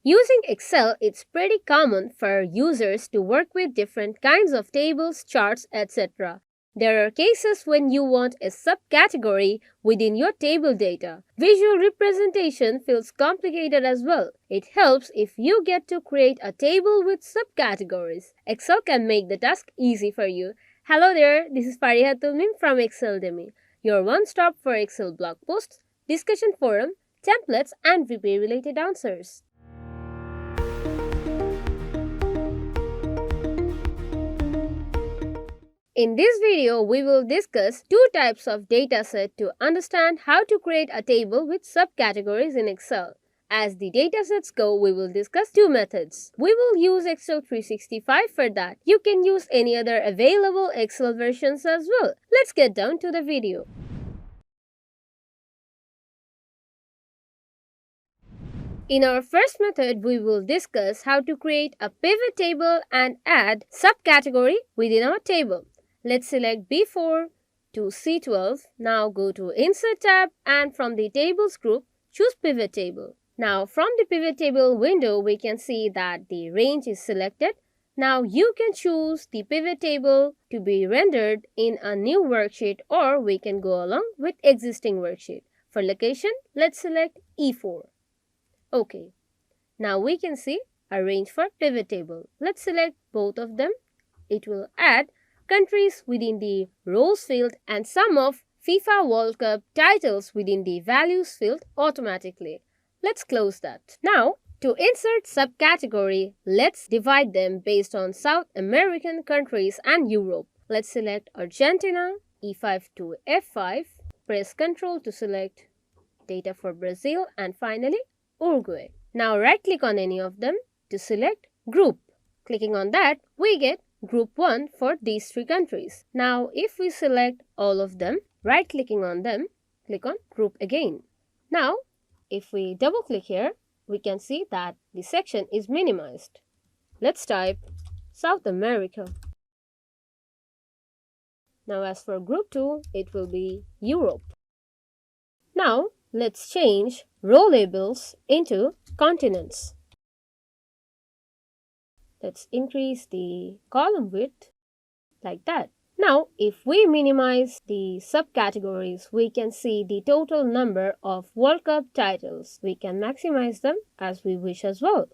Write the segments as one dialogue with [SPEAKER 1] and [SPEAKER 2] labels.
[SPEAKER 1] Using Excel, it's pretty common for users to work with different kinds of tables, charts, etc. There are cases when you want a subcategory within your table data. Visual representation feels complicated as well. It helps if you get to create a table with subcategories. Excel can make the task easy for you. Hello there, this is Farihatul Mim from Exceldemy, your one-stop for Excel blog posts, discussion forum, templates, and VBA-related answers. In this video, we will discuss two types of dataset to understand how to create a table with subcategories in Excel. As the datasets go, we will discuss two methods. We will use Excel 365 for that. You can use any other available Excel versions as well. Let's get down to the video. In our first method, we will discuss how to create a pivot table and add subcategory within our table. Let's select B4 to C12. Now go to Insert tab and from the Tables group, choose Pivot Table. Now from the Pivot Table window, we can see that the range is selected. Now you can choose the Pivot Table to be rendered in a new worksheet, or we can go along with existing worksheet. For location, let's select E4. Okay. Now we can see a range for Pivot Table. Let's select both of them. It will add countries within the rows field and some of FIFA World Cup titles within the values field automatically. Let's close that. Now, to insert subcategory, let's divide them based on South American countries and Europe. Let's select Argentina, E5 to F5, press Ctrl to select data for Brazil, and finally Uruguay. Now right-click on any of them to select Group. Clicking on that, we get Group 1 for these three countries. Now, if we select all of them, right-clicking on them, click on Group again. Now, if we double-click here, we can see that the section is minimized. Let's type South America. Now, as for Group 2, it will be Europe. Now, let's change row labels into continents. Let's increase the column width like that. Now, if we minimize the subcategories, we can see the total number of World Cup titles. We can maximize them as we wish as well.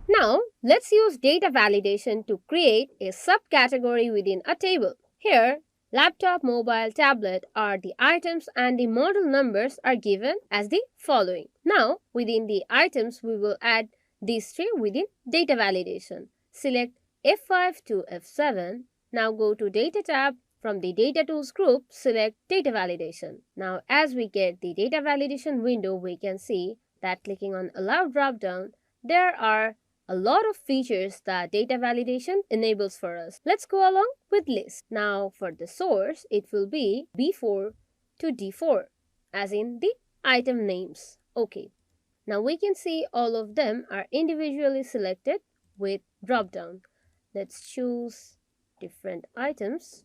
[SPEAKER 1] Now, let's use data validation to create a subcategory within a table. Here, laptop, mobile, tablet are the items and the model numbers are given as the following. Now, within the items, we will add these three within data validation. Select F5 to F7. Now go to Data tab. From the Data Tools group, select Data Validation. Now, as we get the data validation window, we can see that clicking on Allow drop-down, there are a lot of features that data validation enables for us. Let's go along with list. Now for the source, it will be B4 to D4, as in the item names. Okay. Now we can see all of them are individually selected with drop-down. Let's choose different items.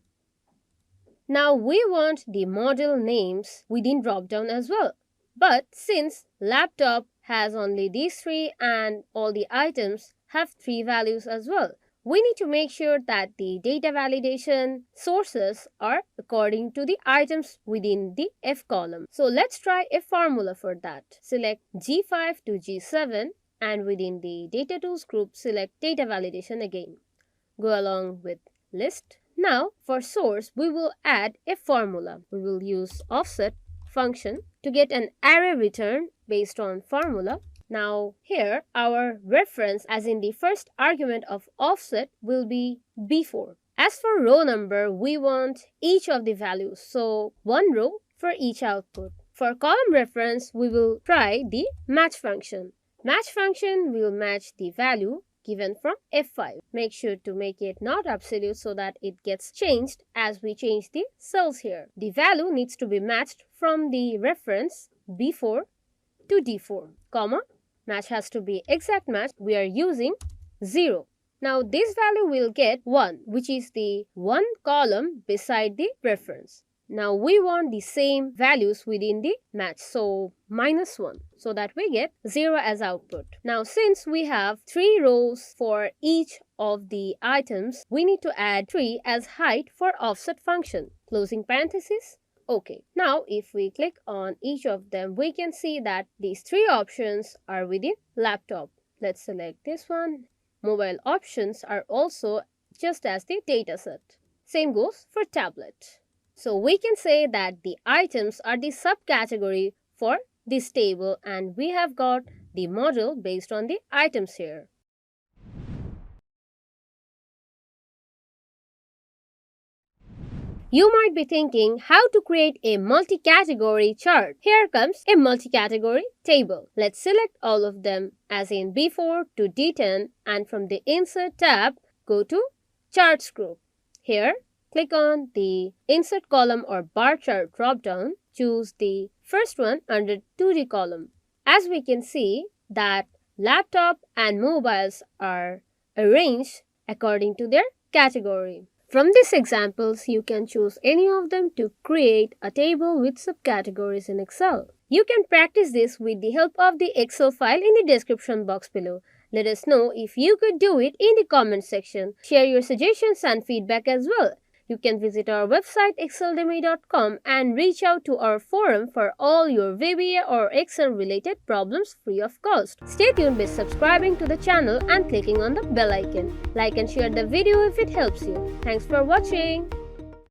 [SPEAKER 1] Now we want the model names within drop-down as well. But since laptop has only these three and all the items have three values as well, we need to make sure that the data validation sources are according to the items within the F column. So let's try a formula for that. Select G5 to G7 and within the Data Tools group, select Data Validation again. Go along with List. Now for source, we will add a formula. We will use offset function to get an array return based on formula. Now here our reference, as in the first argument of offset, will be B4. As for row number, we want each of the values, so one row for each output. For column reference, we will try the match function. Match function will match the value given from F5. Make sure to make it not absolute so that it gets changed as we change the cells here. The value needs to be matched from the reference B4 to D4, comma, match has to be exact match. We are using 0. Now this value will get 1, which is the one column beside the reference. Now we want the same values within the match. So -1 so that we get 0 as output. Now since we have 3 rows for each of the items, we need to add 3 as height for offset function. Closing parenthesis. Okay. Now if we click on each of them, we can see that these 3 options are within laptop. Let's select this one. Mobile options are also just as the dataset. Same goes for tablet. So we can say that the items are the subcategory for this table, and we have got the model based on the items here. You might be thinking how to create a multi-category chart. Here comes a multi-category table. Let's select all of them as in B4 to D10, and from the Insert tab, go to Charts group. Here, click on the Insert column or bar chart drop-down. Choose the first one under 2D column. As we can see that laptop and mobiles are arranged according to their category. From these examples, you can choose any of them to create a table with subcategories in Excel. You can practice this with the help of the Excel file in the description box below. Let us know if you could do it in the comment section. Share your suggestions and feedback as well. You can visit our website exceldemy.com and reach out to our forum for all your VBA or Excel related problems free of cost. Stay tuned by subscribing to the channel and clicking on the bell icon. Like and share the video if it helps you. Thanks for watching.